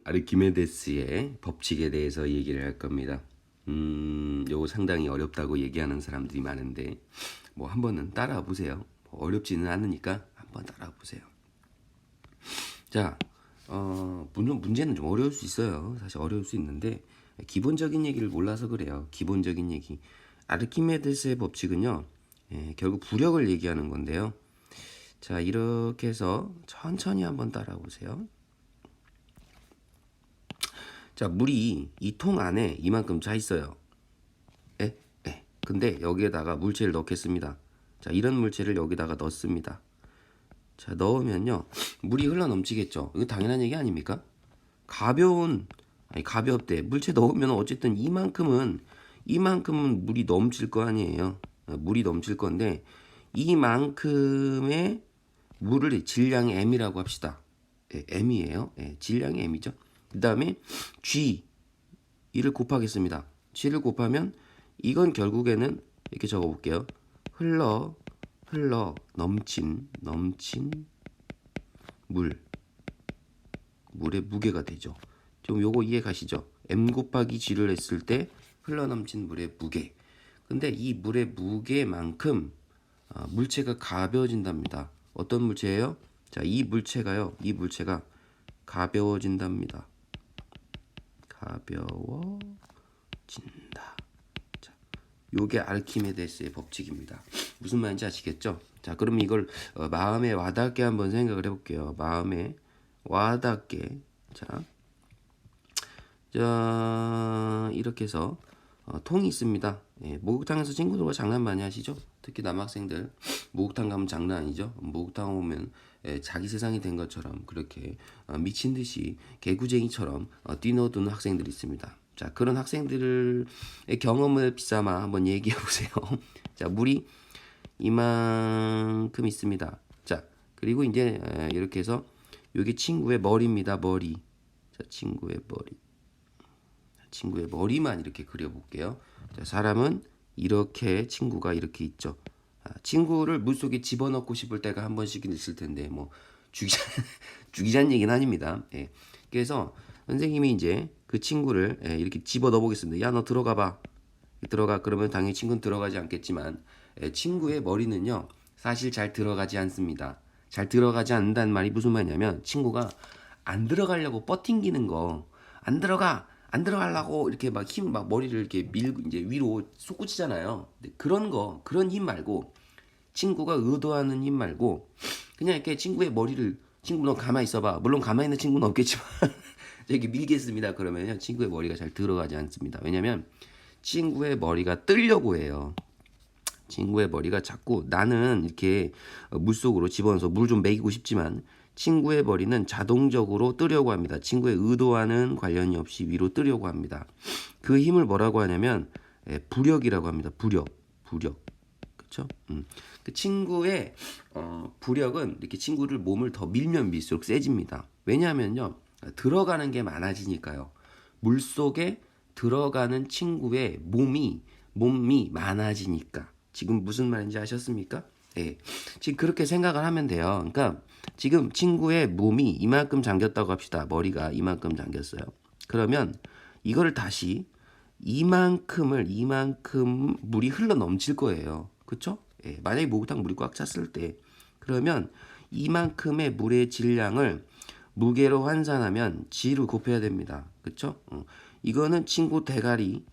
아르키메데스의 법칙에 대해서 얘기를 할 겁니다. 요거 상당히 어렵다고 얘기하는 사람들이 많은데 뭐 한번은 따라와 보세요. 어렵지는 않으니까 한번 따라와 보세요. 자, 문제는 좀 어려울 수 있어요. 사실 어려울 수 있는데 기본적인 얘기를 몰라서 그래요. 기본적인 얘기. 아르키메데스의 법칙은요, 결국 부력을 얘기하는 건데요. 자, 이렇게 해서 천천히 한번 따라와 보세요. 자, 물이 이 통 안에 이만큼 차 있어요. 예? 예. 근데 여기에다가 물체를 넣겠습니다. 자, 이런 물체를 여기다가 넣습니다. 자, 넣으면요, 물이 흘러 넘치겠죠. 이거 당연한 얘기 아닙니까? 가볍대. 물체 넣으면 어쨌든 이만큼은 물이 넘칠 거 아니에요. 물이 넘칠 건데 이만큼의 물을 질량의 M이라고 합시다. 예, M이에요. 예, 질량의 M이죠. 그 다음에 G 이를 곱하겠습니다. G를 곱하면 이건 결국에는 이렇게 적어볼게요. 흘러 넘친 물의 무게가 되죠. 좀 요거 이해 가시죠? M 곱하기 G를 했을 때 흘러 넘친 물의 무게. 근데 이 물의 무게만큼 물체가 가벼워진답니다. 어떤 물체예요? 자, 이 물체가 가벼워진답니다. 가벼워진다. 자, 요게 아르키메데스의 법칙입니다. 무슨 말인지 아시겠죠? 자, 그럼 이걸 마음에 와닿게 한번 생각을 해볼게요. 마음에 와닿게. 자, 이렇게 해서 통이 있습니다. 예, 목욕탕에서 친구들과 장난 많이 하시죠? 특히 남학생들 목욕탕 가면 장난 아니죠? 목욕탕 오면 자기 세상이 된 것처럼 그렇게 미친 듯이 개구쟁이처럼 뛰어드는 학생들이 있습니다. 자, 그런 학생들의 경험을 비삼아 한번 얘기해 보세요. 자, 물이 이만큼 있습니다. 자, 그리고 이제 이렇게 해서 여기 친구의 머리입니다. 머리. 자, 친구의 머리만 이렇게 그려볼게요. 자, 사람은 이렇게 친구가 이렇게 있죠. 친구를 물속에 집어넣고 싶을 때가 한 번씩은 있을 텐데 뭐 죽이자는 얘기는 아닙니다. 예. 그래서 선생님이 이제 그 친구를 이렇게 집어넣어 보겠습니다. 야, 너 들어가 들어가. 그러면 당연히 친구는 들어가지 않겠지만 친구의 머리는요, 사실 잘 들어가지 않습니다. 잘 들어가지 않는다는 말이 무슨 말이냐면 친구가 안 들어가려고 뻗팅기는 거, 안 들어가려고 이렇게 막 머리를 이렇게 밀고 이제 위로 솟구치잖아요. 그런 힘 말고, 친구가 의도하는 힘 말고, 그냥 이렇게 친구의 머리를, 친구 너 가만히 있어봐. 물론 가만히 있는 친구는 없겠지만, 이렇게 밀겠습니다. 그러면요, 친구의 머리가 잘 들어가지 않습니다. 왜냐면, 친구의 머리가 뜨려고 해요. 친구의 머리가 자꾸 나는 이렇게 물속으로 집어넣어서 물 좀 먹이고 싶지만 친구의 머리는 자동적으로 뜨려고 합니다. 친구의 의도와는 관련이 없이 위로 뜨려고 합니다. 그 힘을 뭐라고 하냐면 부력이라고 합니다. 부력. 그렇죠? 그 친구의 부력은 이렇게 친구를 몸을 더 밀면 밀수록 세집니다. 왜냐하면요, 들어가는 게 많아지니까요. 물속에 들어가는 친구의 몸이 많아지니까. 지금 무슨 말인지 아셨습니까? 예. 지금 그렇게 생각을 하면 돼요. 그러니까 지금 친구의 몸이 이만큼 잠겼다고 합시다. 머리가 이만큼 잠겼어요. 그러면 이거를 다시 이만큼 물이 흘러 넘칠 거예요. 그렇죠? 예. 만약에 목욕탕 물이 꽉 찼을 때, 그러면 이만큼의 물의 질량을 무게로 환산하면 G를 곱해야 됩니다. 그렇죠? 이거는 친구 대가리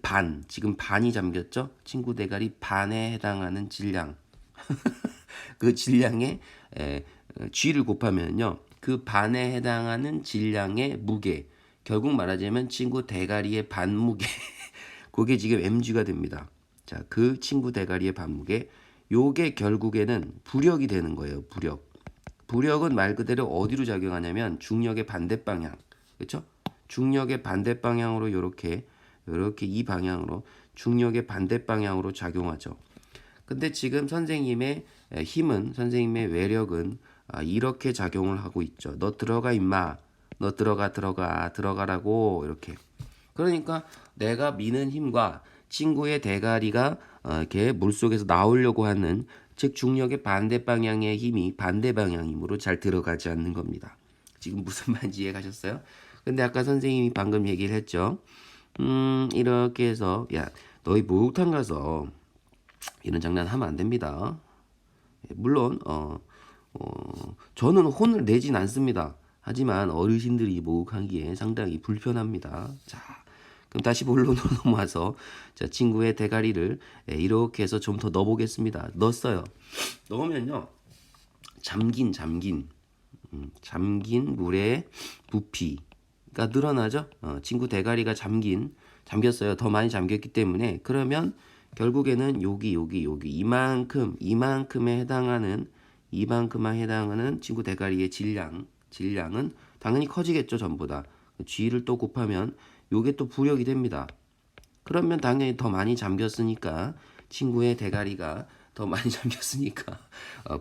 반, 지금 반이 잠겼죠? 친구 대가리 반에 해당하는 질량. 그 질량에 G를 곱하면요, 그 반에 해당하는 질량의 무게, 결국 말하자면 친구 대가리의 반무게. 그게 지금 mg가 됩니다. 자, 그 친구 대가리의 반무게, 요게 결국에는 부력이 되는 거예요. 부력은 말 그대로 어디로 작용하냐면 중력의 반대 방향. 그렇죠? 중력의 반대 방향으로 요렇게 이 방향으로, 중력의 반대 방향으로 작용하죠. 근데 지금 선생님의 힘은, 선생님의 외력은 이렇게 작용을 하고 있죠. 너 들어가 임마. 너 들어가라고. 이렇게. 그러니까 내가 미는 힘과 친구의 대가리가 이렇게 물속에서 나오려고 하는, 즉 중력의 반대 방향의 힘이 반대 방향이므로 잘 들어가지 않는 겁니다. 지금 무슨 말인지 이해 가셨어요? 근데 아까 선생님이 방금 얘기를 했죠. 이렇게 해서 야, 너희 목욕탕 가서 이런 장난 하면 안 됩니다. 물론 저는 혼을 내진 않습니다. 하지만 어르신들이 목욕하기에 상당히 불편합니다. 자, 그럼 다시 본론으로 넘어와서 자, 친구의 대가리를 이렇게 해서 좀 더 넣어보겠습니다. 넣었어요. 넣으면요, 잠긴 물에 부피가 늘어나죠. 친구 대가리가 잠겼어요. 더 많이 잠겼기 때문에 그러면 결국에는 여기 이만큼에 해당하는 친구 대가리의 질량은 당연히 커지겠죠. 전보다 g를 또 곱하면 요게 또 부력이 됩니다. 그러면 당연히 더 많이 잠겼으니까 친구의 대가리가 더 많이 잠겼으니까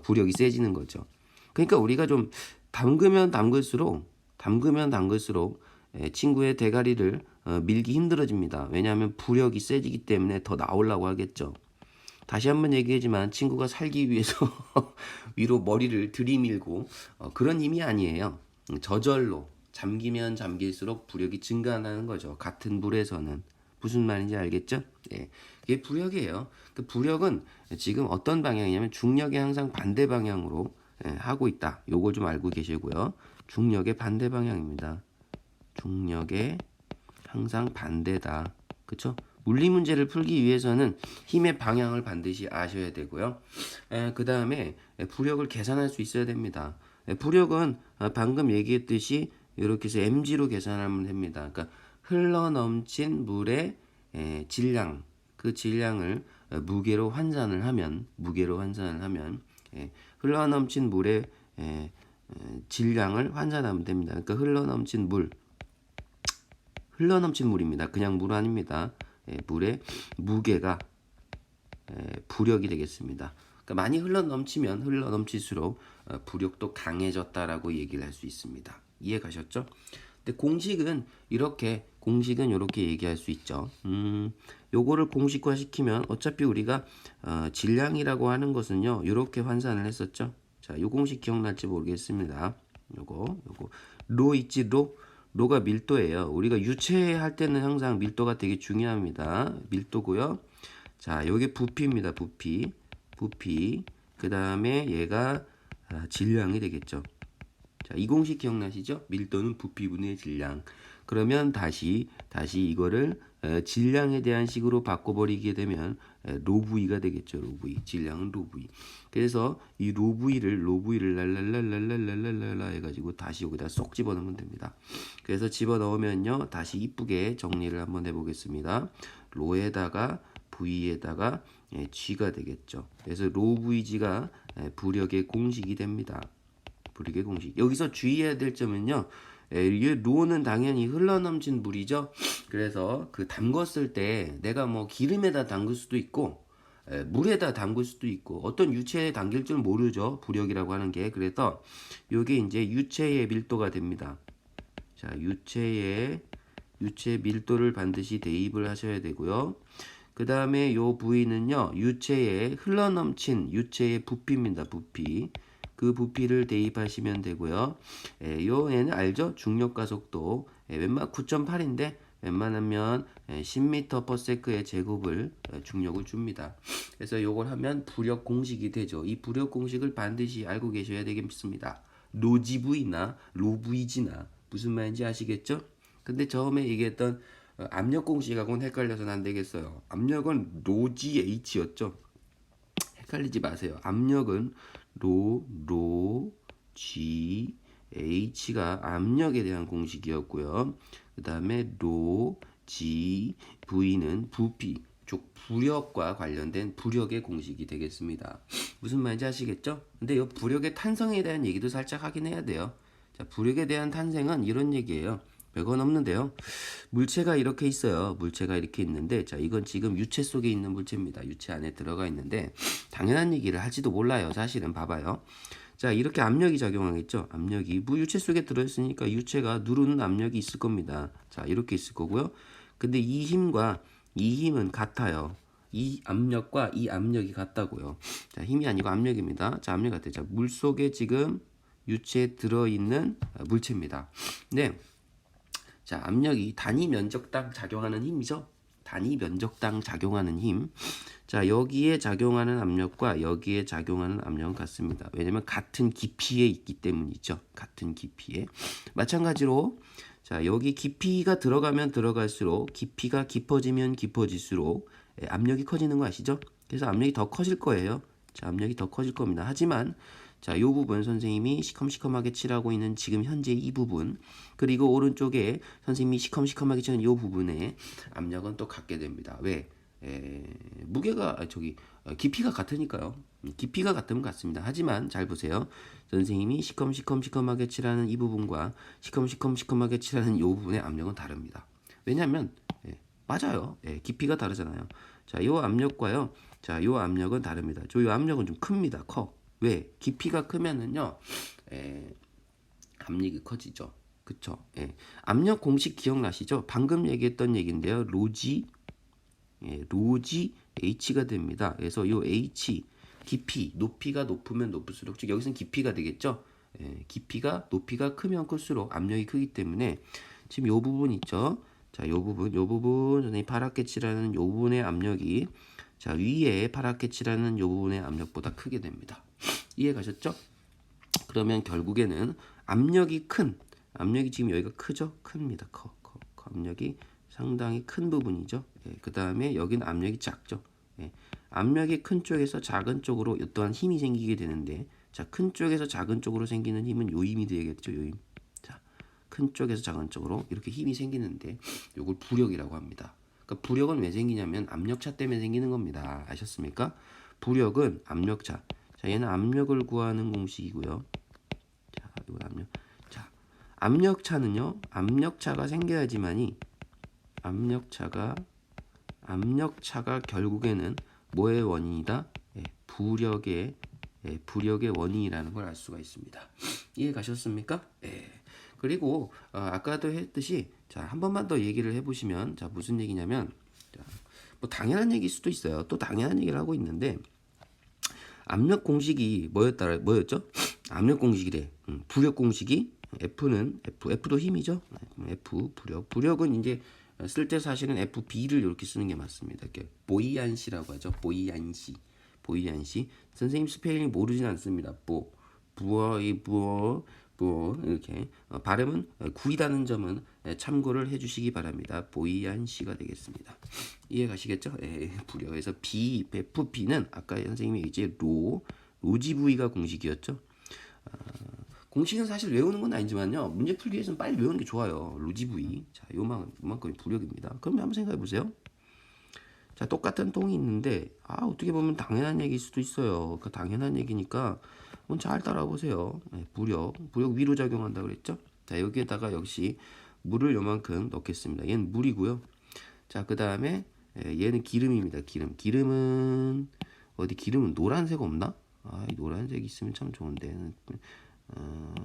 부력이 세지는 거죠. 그러니까 우리가 좀 담그면 담글수록 친구의 대가리를 밀기 힘들어집니다. 왜냐하면 부력이 세지기 때문에 더 나오려고 하겠죠. 다시 한번 얘기하지만 친구가 살기 위해서 위로 머리를 들이밀고 그런 힘이 아니에요. 저절로 잠기면 잠길수록 부력이 증가하는 거죠. 같은 물에서는. 무슨 말인지 알겠죠? 예, 이게 부력이에요. 그 부력은 지금 어떤 방향이냐면 중력의 항상 반대 방향으로 하고 있다. 요걸 좀 알고 계시고요. 중력의 반대 방향입니다. 중력의 항상 반대다. 그쵸? 물리 문제를 풀기 위해서는 힘의 방향을 반드시 아셔야 되고요. 그 다음에 부력을 계산할 수 있어야 됩니다. 부력은 방금 얘기했듯이 이렇게 해서 mg로 계산하면 됩니다. 그러니까 흘러넘친 물의 질량, 그 질량을 무게로 환산을 하면 흘러넘친 물의 질량을 환산하면 됩니다. 그러니까 흘러넘친 물입니다. 그냥 물 아닙니다. 물의 무게가 부력이 되겠습니다. 그러니까 많이 흘러넘칠수록 부력도 강해졌다라고 얘기를 할 수 있습니다. 이해 가셨죠? 근데 공식은 이렇게 얘기할 수 있죠. 요거를 공식화 시키면 어차피 우리가 질량이라고 하는 것은요, 이렇게 환산을 했었죠. 자, 요 공식 기억날지 모르겠습니다. 요거 로 있지. 로가 밀도예요. 우리가 유체할 때는 항상 밀도가 되게 중요합니다. 밀도고요. 자, 여기 부피입니다. 부피. 그 다음에 얘가 질량이 되겠죠. 자, 이 공식 기억나시죠? 밀도는 부피분의 질량. 그러면 다시 이거를 질량에 대한 식으로 바꿔버리게 되면 로V가 되겠죠. 로V. 질량은 로V. 그래서 이 로V를 랄랄랄랄랄랄랄랄라 해가지고 다시 여기다 쏙 집어넣으면 됩니다. 그래서 집어넣으면요, 다시 이쁘게 정리를 한번 해보겠습니다. 로에다가 V에다가 G가 되겠죠. 그래서 로VG가 부력의 공식이 됩니다. 부력의 공식. 여기서 주의해야 될 점은요, 이 로는 당연히 흘러넘친 물이죠. 그래서 그 담궜을 때 내가 뭐 기름에다 담글 수도 있고 물에다 담글 수도 있고 어떤 유체에 담길 줄 모르죠. 부력이라고 하는 게. 그래서 이게 이제 유체의 밀도가 됩니다. 자, 유체의 밀도를 반드시 대입을 하셔야 되고요. 그 다음에 요 부위는요, 유체의 흘러넘친 유체의 부피입니다. 부피. 그 부피를 대입하시면 되고요. 요 얘는 알죠? 중력 가속도 웬만 9.8인데 웬만하면 10m/s의 제곱을 중력을 줍니다. 그래서 요걸 하면 부력 공식이 되죠. 이 부력 공식을 반드시 알고 계셔야 되겠습니다. 로지V나 로VG나 무슨 말인지 아시겠죠? 근데 처음에 얘기했던 압력 공식하고는 헷갈려서는 안 되겠어요. 압력은 로GH였죠. 헷갈리지 마세요. 압력은 G, H가 압력에 대한 공식이었고요. 그 다음에 G, V는 부피, 즉 부력과 관련된 부력의 공식이 되겠습니다. 무슨 말인지 아시겠죠? 근데 이 부력의 탄성에 대한 얘기도 살짝 하긴 해야 돼요. 자, 부력에 대한 탄생은 이런 얘기예요. 별건 없는데요. 물체가 이렇게 있어요. 물체가 이렇게 있는데, 자, 이건 지금 유체 속에 있는 물체입니다. 유체 안에 들어가 있는데, 당연한 얘기를 할지도 몰라요. 사실은 봐봐요. 자, 이렇게 압력이 작용하겠죠. 압력이 무유체 속에 들어있으니까 유체가 누르는 압력이 있을 겁니다. 자, 이렇게 있을 거고요. 근데 이 힘은 같아요. 이 압력과 이 압력이 같다고요. 자, 힘이 아니고 압력입니다. 자, 압력 같아요. 자, 물 속에 지금 유체에 들어있는 물체입니다. 네. 자, 압력이 단위 면적당 작용하는 힘이죠. 단위 면적당 작용하는 힘. 자, 여기에 작용하는 압력과 여기에 작용하는 압력은 같습니다. 왜냐면 같은 깊이에 있기 때문이죠. 같은 깊이에. 마찬가지로 자, 여기 깊이가 들어가면 들어갈수록 깊이가 깊어지면 깊어질수록 압력이 커지는 거 아시죠? 그래서 압력이 더 커질 거예요. 자, 압력이 더 커질 겁니다. 하지만 자, 요 부분 선생님이 시커멓게 칠하고 있는 지금 현재 이 부분, 그리고 오른쪽에 선생님이 시커멓게 칠하는 요 부분에 압력은 또 같게 됩니다. 왜? 무게가 깊이가 같으니까요. 깊이가 같으면 같습니다. 하지만 잘 보세요. 선생님이 시커멓게 칠하는 이 부분과 시커멓게 칠하는 이 부분의 압력은 다릅니다. 왜냐하면 맞아요. 깊이가 다르잖아요. 자, 요 압력과요. 자, 요 압력은 다릅니다. 요 압력은 좀 큽니다. 커. 왜? 깊이가 크면은요. 압력이 커지죠. 그쵸? 압력 공식 기억나시죠? 방금 얘기했던 얘기인데요. 로지 H가 됩니다. 그래서 요 H 깊이 높이가 높으면 높을수록 즉 여기서는 깊이가 되겠죠. 높이가 크면 클수록 압력이 크기 때문에 지금 요 부분 있죠. 자, 요 부분 선생님 파랗게 칠하는 요 부분의 압력이 자, 위에 파랗게 칠하는 요 부분의 압력보다 크게 됩니다. 이해 가셨죠? 그러면 결국에는 압력이 지금 여기가 크죠? 큽니다. 커. 압력이 상당히 큰 부분이죠. 그 다음에 여기는 압력이 작죠. 압력이 큰 쪽에서 작은 쪽으로 또한 힘이 생기게 되는데, 자, 큰 쪽에서 작은 쪽으로 생기는 힘은 요 힘이 되겠죠. 요 힘. 자, 큰 쪽에서 작은 쪽으로 이렇게 힘이 생기는데, 요걸 부력이라고 합니다. 그러니까 부력은 왜 생기냐면 압력차 때문에 생기는 겁니다. 아셨습니까? 부력은 압력차. 자, 얘는 압력을 구하는 공식이고요. 자, 이건 압력. 자, 압력차는요. 압력차가 생겨야지만이 압력차가 결국에는 뭐의 원인이다? 부력의 원인이라는 걸 알 수가 있습니다. 이해 가셨습니까? 그리고 아까도 했듯이 자, 한 번만 더 얘기를 해보시면 자, 무슨 얘기냐면 자, 뭐 당연한 얘기일 수도 있어요. 또 당연한 얘기를 하고 있는데 압력 공식이 뭐였죠? 압력 공식이래. 부력 공식이 F도 힘이죠. 부력은 이제 쓸 때 사실은 FB를 이렇게 쓰는 게 맞습니다. 이렇게 보이안시라고 하죠. 보이안시. 선생님 스펠링 모르진 않습니다. 부어 이렇게 발음은 구이다는 점은 참고를 해주시기 바랍니다. 보이안시가 되겠습니다. 이해 가시겠죠? 부력에서 FB는 아까 선생님이 이제 로지부위가 공식이었죠. 공식은 사실 외우는 건 아니지만요. 문제 풀기 위해서는 빨리 외우는 게 좋아요. 로지부위. 자, 요만큼이 부력입니다. 그럼 한번 생각해 보세요. 자, 똑같은 똥이 있는데 어떻게 보면 당연한 얘기일 수도 있어요. 그 당연한 얘기니까 한번 잘 따라와 보세요. 부력 위로 작용한다 그랬죠? 자, 여기에다가 역시 물을 요만큼 넣겠습니다. 얘는 물이고요. 자, 그 다음에 얘는 기름입니다. 기름은 노란색 없나? 이 노란색 있으면 참 좋은데.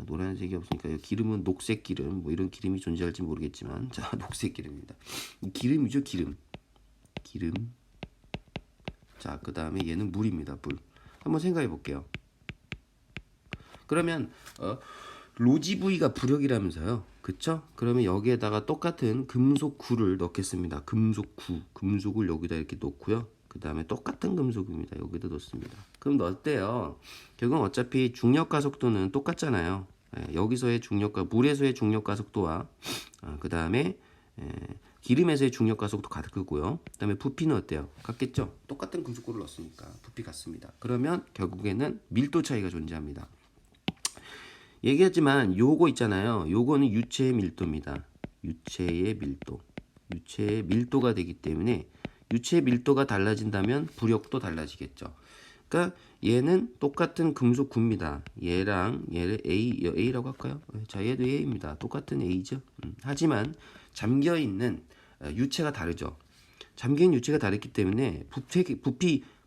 노란색이 없으니까 기름은 녹색 기름 뭐 이런 기름이 존재할지 모르겠지만 자, 녹색 기름입니다. 기름이죠. 기름. 자, 그 다음에 얘는 물입니다. 물. 한번 생각해 볼게요. 그러면 로지 부위가 부력이라면서요. 그쵸? 그러면 여기에다가 똑같은 금속구를 넣겠습니다. 금속을 여기다 이렇게 놓고요. 그 다음에 똑같은 금속입니다. 여기다 넣습니다. 그럼 넣을때요. 결국은 어차피 중력 가속도는 똑같잖아요. 여기서의 중력과 물에서의 중력 가속도와 그 다음에 기름에서의 중력 가속도 같고요. 그 다음에 부피는 어때요? 같겠죠? 똑같은 금속구를 넣었으니까 부피 같습니다. 그러면 결국에는 밀도 차이가 존재합니다. 얘기했지만 요거 있잖아요. 요거는 유체의 밀도입니다. 유체의 밀도가 되기 때문에 유체의 밀도가 달라진다면 부력도 달라지겠죠. 그러니까 얘는 똑같은 금속구입니다. 얘를 A라고 할까요? 자, 얘도 A입니다. 똑같은 A죠. 하지만 잠겨있는 유체가 다르죠. 잠겨있는 유체가 다르기 때문에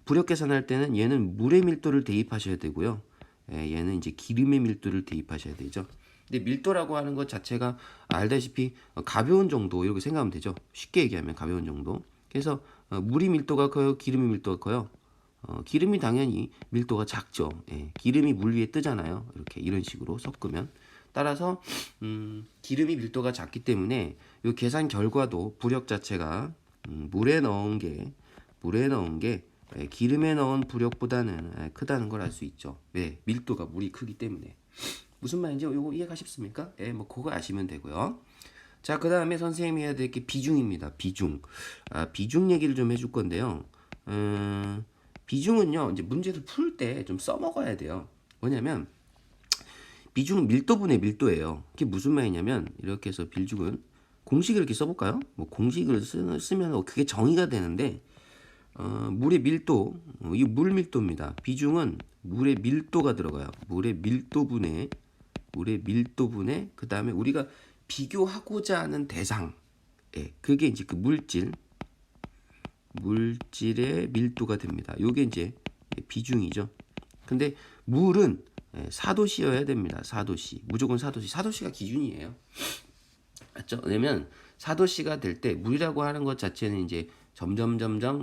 부력 계산할 때는 얘는 물의 밀도를 대입하셔야 되고요. 얘는 이제 기름의 밀도를 대입하셔야 되죠. 근데 밀도라고 하는 것 자체가 알다시피 가벼운 정도 이렇게 생각하면 되죠. 쉽게 얘기하면 가벼운 정도. 그래서 물의 밀도가 커요? 기름의 밀도가 커요? 기름이 당연히 밀도가 작죠. 예, 기름이 물 위에 뜨잖아요. 이렇게 이런 식으로 섞으면. 따라서 기름이 밀도가 작기 때문에 이 계산 결과도 부력 자체가 물에 넣은 게 기름에 넣은 부력보다는 크다는 걸 알 수 있죠. 왜? 밀도가 물이 크기 때문에. 무슨 말인지 요거 이해가 쉽습니까? 예, 뭐 그거 아시면 되고요. 자, 그 다음에 선생님이 해야 될 게 비중입니다. 비중. 비중 얘기를 좀 해줄 건데요. 비중은요, 이제 문제를 풀 때 좀 써먹어야 돼요. 뭐냐면, 비중은 밀도분의 밀도예요. 그게 무슨 말이냐면, 이렇게 해서 비중은 공식을 이렇게 써볼까요? 뭐 공식을 쓰면 그게 정의가 되는데, 물의 밀도, 이 물 밀도입니다. 비중은 물의 밀도가 들어가요. 물의 밀도분의, 그 다음에 우리가 비교하고자 하는 대상, 예, 그게 이제 그 물질의 밀도가 됩니다. 요게 이제 비중이죠. 근데 물은 4도씨여야 됩니다. 4도씨. 무조건 4도씨. 4도씨가 기준이에요. 맞죠? 왜냐면 4도씨가 될 때 물이라고 하는 것 자체는 이제 점점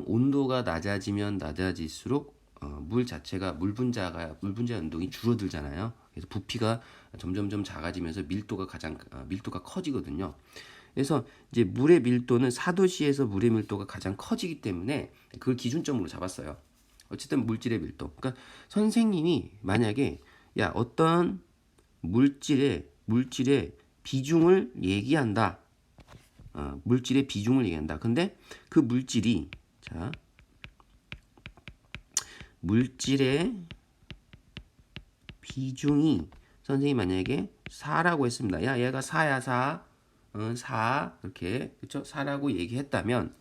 온도가 낮아지면 낮아질수록 물 자체가 물 분자 운동이 줄어들잖아요. 그래서 부피가 점점 작아지면서 밀도가 커지거든요. 그래서 이제 물의 밀도는 4도씨에서 물의 밀도가 가장 커지기 때문에 그걸 기준점으로 잡았어요. 어쨌든 물질의 밀도. 그러니까 선생님이 만약에 어떤 물질의 비중을 얘기한다. 물질의 비중을 얘기한다. 근데 그 물질의 비중이 선생님이 만약에 4라고 했습니다. 얘가 4야 4. 4 이렇게 그렇죠? 4라고 얘기했다면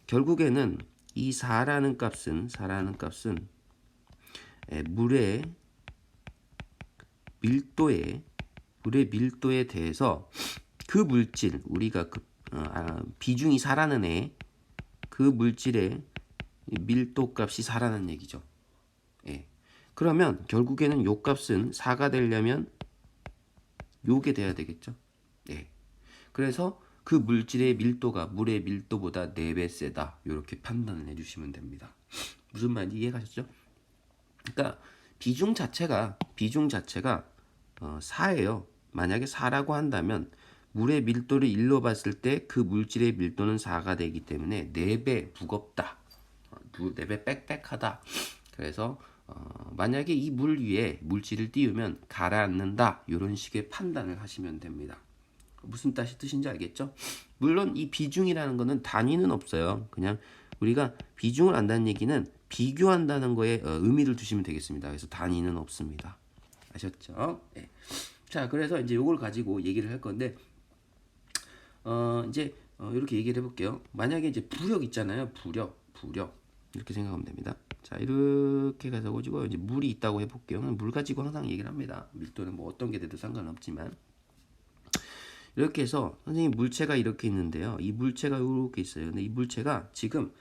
결국에는 이 4라는 값은 물의 밀도에 대해서 그 물질 우리가 비중이 4라는 그 물질의 밀도 값이 4라는 얘기죠. 예. 그러면 결국에는 요 값은 4가 되려면 요게 돼야 되겠죠. 예. 그래서 그 물질의 밀도가 물의 밀도보다 4배 세다. 이렇게 판단을 해주시면 됩니다. 무슨 말인지 이해가셨죠? 그러니까 비중 자체가 4예요. 만약에 4라고 한다면 물의 밀도를 1로 봤을 때 그 물질의 밀도는 4가 되기 때문에 4배 무겁다. 4배 빽빽하다. 그래서 만약에 이 물 위에 물질을 띄우면 가라앉는다. 이런 식의 판단을 하시면 됩니다. 무슨 뜻인지 알겠죠? 물론 이 비중이라는 거는 단위는 없어요. 그냥 우리가 비중을 안다는 얘기는 비교한다는 거에 의미를 두시면 되겠습니다. 그래서 단위는 없습니다. 아셨죠? 네. 자, 그래서 이제 이걸 가지고 얘기를 할 건데 이제 이렇게 얘기를 해볼게요. 만약에 이제 부력 있잖아요. 부력 이렇게 생각하면 됩니다. 자, 이렇게 가지고 이제 물이 있다고 해볼게요. 물 가지고 항상 얘기를 합니다. 밀도는 뭐 어떤 게 돼도 상관없지만 이렇게 해서 선생님 물체가 이렇게 있는데요. 이 물체가 이렇게 있어요. 근데 이 물체가 지금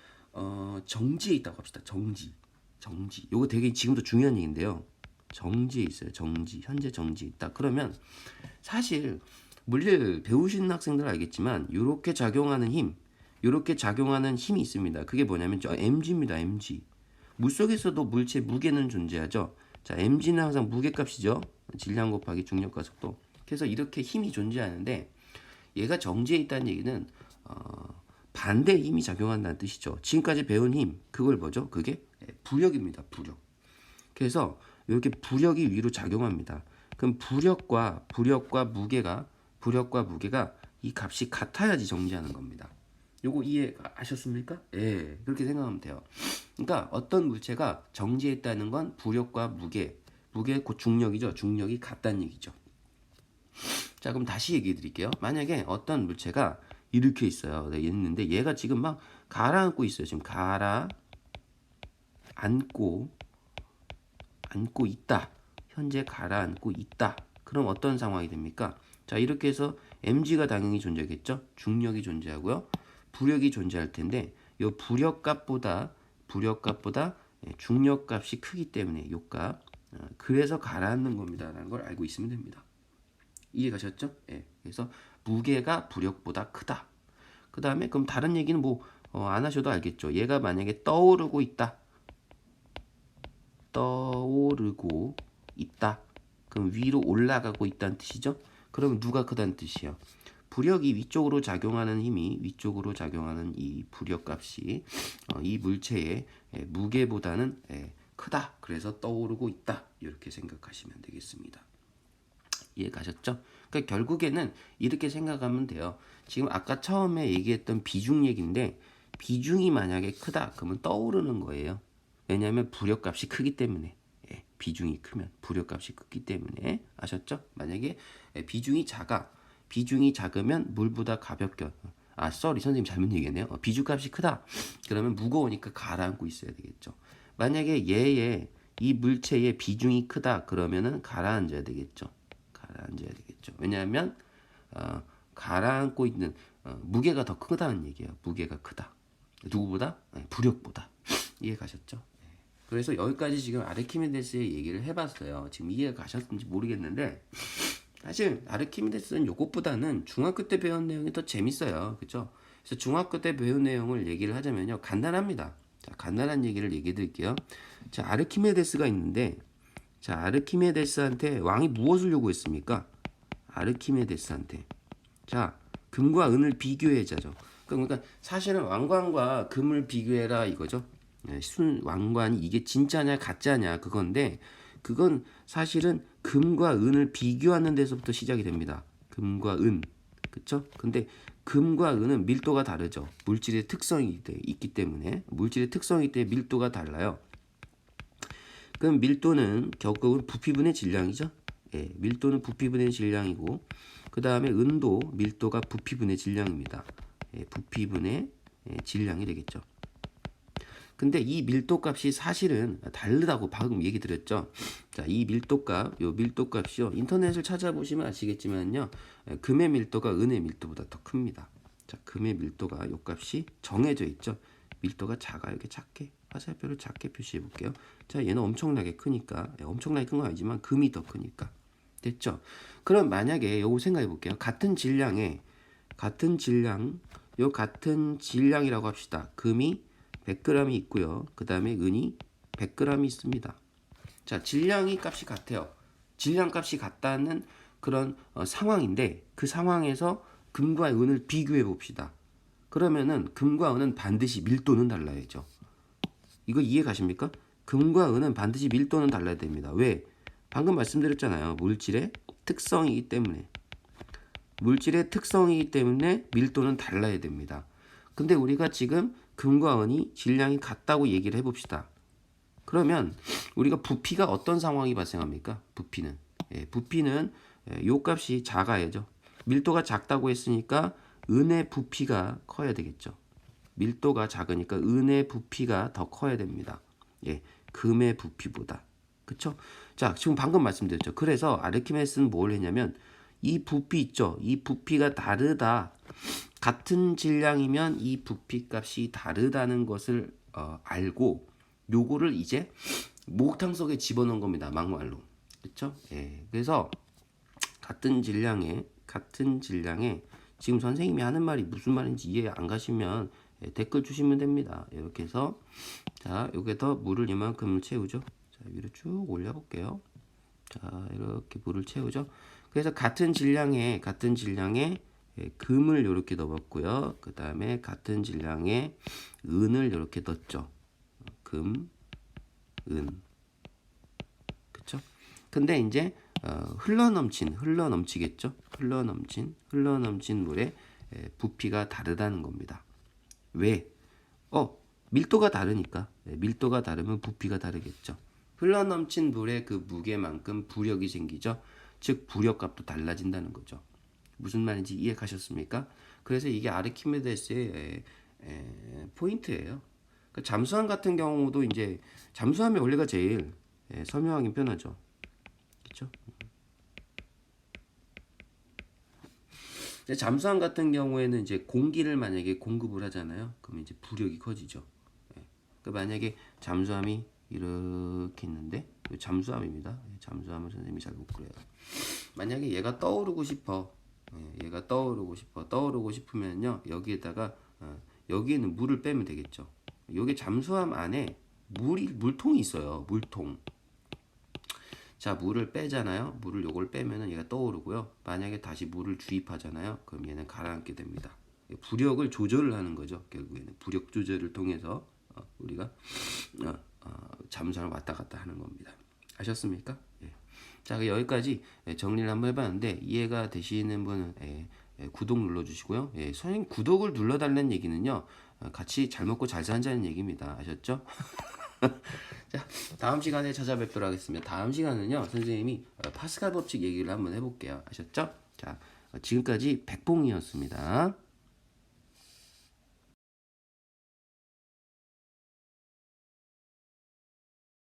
정지에 있다고 합시다. 정지. 요거 되게 지금도 중요한 얘기인데요. 정지에 있어요. 현재 정지에 있다. 그러면 사실 물리를 배우시는 학생들은 알겠지만 이렇게 작용하는 힘이 있습니다. 그게 뭐냐면 저 mg입니다. mg. 물속에서도 물체 무게는 존재하죠. 자, mg는 항상 무게값이죠. 질량 곱하기 중력과 속도. 그래서 이렇게 힘이 존재하는데 얘가 정지에 있다는 얘기는 반대의 힘이 작용한다는 뜻이죠. 지금까지 배운 힘, 그걸 뭐죠? 그게 부력입니다. 부력. 그래서 이렇게 부력이 위로 작용합니다. 그럼 부력과 무게가 이 값이 같아야지 정지하는 겁니다. 요거 이해하셨습니까? 예, 그렇게 생각하면 돼요. 그러니까 어떤 물체가 정지했다는 건 부력과 무게 곧 중력이죠. 중력이 같다는 얘기죠. 자, 그럼 다시 얘기해 드릴게요. 만약에 어떤 물체가 이렇게 있어요. 네, 있는데 얘가 지금 막 가라앉고 있어요. 지금 가라앉고 있다. 현재 가라앉고 있다. 그럼 어떤 상황이 됩니까? 자, 이렇게 해서 mg가 당연히 존재하겠죠. 중력이 존재하고요. 부력이 존재할 텐데 이 부력값보다 중력값이 크기 때문에 요 값 그래서 가라앉는 겁니다. 라는 걸 알고 있으면 됩니다. 이해 가셨죠? 예. 그래서 무게가 부력보다 크다. 그 다음에 그럼 다른 얘기는 뭐 안 하셔도 알겠죠. 얘가 만약에 떠오르고 있다. 떠오르고 있다. 그럼 위로 올라가고 있다는 뜻이죠. 그러면 누가 크다는 뜻이에요. 부력이 위쪽으로 작용하는 힘이 위쪽으로 작용하는 이 부력값이 이 물체의 무게보다는 크다. 그래서 떠오르고 있다. 이렇게 생각하시면 되겠습니다. 이해 가셨죠? 그러니까 결국에는 이렇게 생각하면 돼요. 지금 아까 처음에 얘기했던 비중 얘기인데 비중이 만약에 크다. 그러면 떠오르는 거예요. 왜냐하면 부력값이 크기 때문에. 비중이 크면 부력값이 크기 때문에. 아셨죠? 만약에 비중이 작으면 물보다 가볍게 선생님 잘못 얘기했네요. 비중값이 크다. 그러면 무거우니까 가라앉고 있어야 되겠죠. 만약에 이 물체의 비중이 크다. 그러면은 가라앉아야 되겠죠. 왜냐하면 가라앉고 있는 무게가 더 크다는 얘기예요. 무게가 크다. 누구보다? 부력보다. 이해 가셨죠? 그래서 여기까지 지금 아르키메데스의 얘기를 해봤어요. 지금 이해가 가셨는지 모르겠는데 사실 아르키메데스는 요것보다는 중학교 때 배운 내용이 더 재밌어요. 그렇죠? 그래서 중학교 때 배운 내용을 얘기를 하자면요. 간단합니다. 자, 간단한 얘기를 얘기해 드릴게요. 자, 아르키메데스가 있는데 자, 아르키메데스한테 왕이 무엇을 요구했습니까? 아르키메데스한테. 자, 금과 은을 비교해자죠. 그러니까 사실은 왕관과 금을 비교해라 이거죠. 왕관이 이게 진짜냐 가짜냐 그건데 그건 사실은 금과 은을 비교하는 데서부터 시작이 됩니다. 금과 은. 그쵸? 근데 금과 은은 밀도가 다르죠. 물질의 특성이 있기 때문에 물질의 특성이기 때문에 밀도가 달라요. 그럼 밀도는 결국은 부피분의 질량이죠. 밀도는 부피분의 질량이고 그 다음에 은도 밀도가 부피분의 질량입니다. 부피분의 질량이 되겠죠. 근데 이 밀도값이 사실은 다르다고 방금 얘기 드렸죠. 자, 이 밀도값이요. 인터넷을 찾아보시면 아시겠지만요. 금의 밀도가 은의 밀도보다 더 큽니다. 자, 금의 밀도가 요 값이 정해져 있죠. 밀도가 작아요. 이렇게 작게 화살표를 작게 표시해 볼게요. 자, 얘는 엄청나게 크니까 엄청나게 큰 건 아니지만 금이 더 크니까 됐죠. 그럼 만약에 요거 생각해 볼게요. 같은 질량이라고 합시다. 금이 100g이 있고요. 그 다음에 은이 100g이 있습니다. 자, 질량이 값이 같아요. 질량 값이 같다는 그런 상황인데 그 상황에서 금과 은을 비교해 봅시다. 그러면은 금과 은은 반드시 밀도는 달라야죠. 이거 이해 가십니까? 금과 은은 반드시 밀도는 달라야 됩니다. 왜? 방금 말씀드렸잖아요. 물질의 특성이기 때문에 밀도는 달라야 됩니다. 근데 우리가 지금 금과 은이 질량이 같다고 얘기를 해봅시다. 그러면 우리가 부피가 어떤 상황이 발생합니까? 부피는 요 값이 작아야죠. 밀도가 작다고 했으니까 은의 부피가 커야 되겠죠. 밀도가 작으니까 은의 부피가 더 커야 됩니다. 금의 부피보다. 그쵸? 자, 지금 방금 말씀드렸죠. 그래서 아르키메데스는 뭘 했냐면 이 부피 있죠. 이 부피가 다르다. 같은 질량이면 이 부피 값이 다르다는 것을 알고 요거를 이제 목탕 속에 집어넣은 겁니다. 막말로. 그렇죠? 그래서 같은 질량에 지금 선생님이 하는 말이 무슨 말인지 이해 안 가시면 댓글 주시면 됩니다. 이렇게 해서 자, 여기에다 물을 이만큼 채우죠. 자, 위로 쭉 올려 볼게요. 자, 이렇게 물을 채우죠. 그래서 같은 질량에 금을 이렇게 넣었고요. 그 다음에 같은 질량에 은을 이렇게 넣었죠. 금, 은. 그쵸? 근데 이제 흘러넘치겠죠. 흘러넘친 물의 부피가 다르다는 겁니다. 왜? 밀도가 다르니까. 밀도가 다르면 부피가 다르겠죠. 흘러넘친 물의 그 무게만큼 부력이 생기죠. 즉 부력값도 달라진다는 거죠. 무슨 말인지 이해 가셨습니까? 그래서 이게 아르키메데스의 포인트예요. 그러니까 잠수함 같은 경우도 이제 잠수함의 원리가 제일 설명하기 편하죠. 그렇죠? 잠수함 같은 경우에는 이제 공기를 만약에 공급을 하잖아요. 그러면 이제 부력이 커지죠. 그러니까 만약에 잠수함이 이렇게 있는데 잠수함입니다. 잠수함을 선생님이 잘 못 그려요. 만약에 얘가 떠오르고 싶으면요 여기에다가 여기에는 물을 빼면 되겠죠. 요게 잠수함 안에 물통이 있어요. 물통. 자, 물을 빼잖아요. 물을 요걸 빼면은 얘가 떠오르고요. 만약에 다시 물을 주입하잖아요. 그럼 얘는 가라앉게 됩니다. 부력을 조절을 하는 거죠. 결국에는 부력 조절을 통해서 우리가 잠수를 왔다 갔다 하는 겁니다. 아셨습니까? 예. 자, 여기까지 정리를 한번 해봤는데 이해가 되시는 분은 구독 눌러주시고요. 선생님 구독을 눌러달라는 얘기는요. 같이 잘 먹고 잘 산다는 얘기입니다. 아셨죠? 자, 다음 시간에 찾아뵙도록 하겠습니다. 다음 시간은요, 선생님이 파스칼 법칙 얘기를 한번 해볼게요. 아셨죠? 자, 지금까지 백봉이었습니다.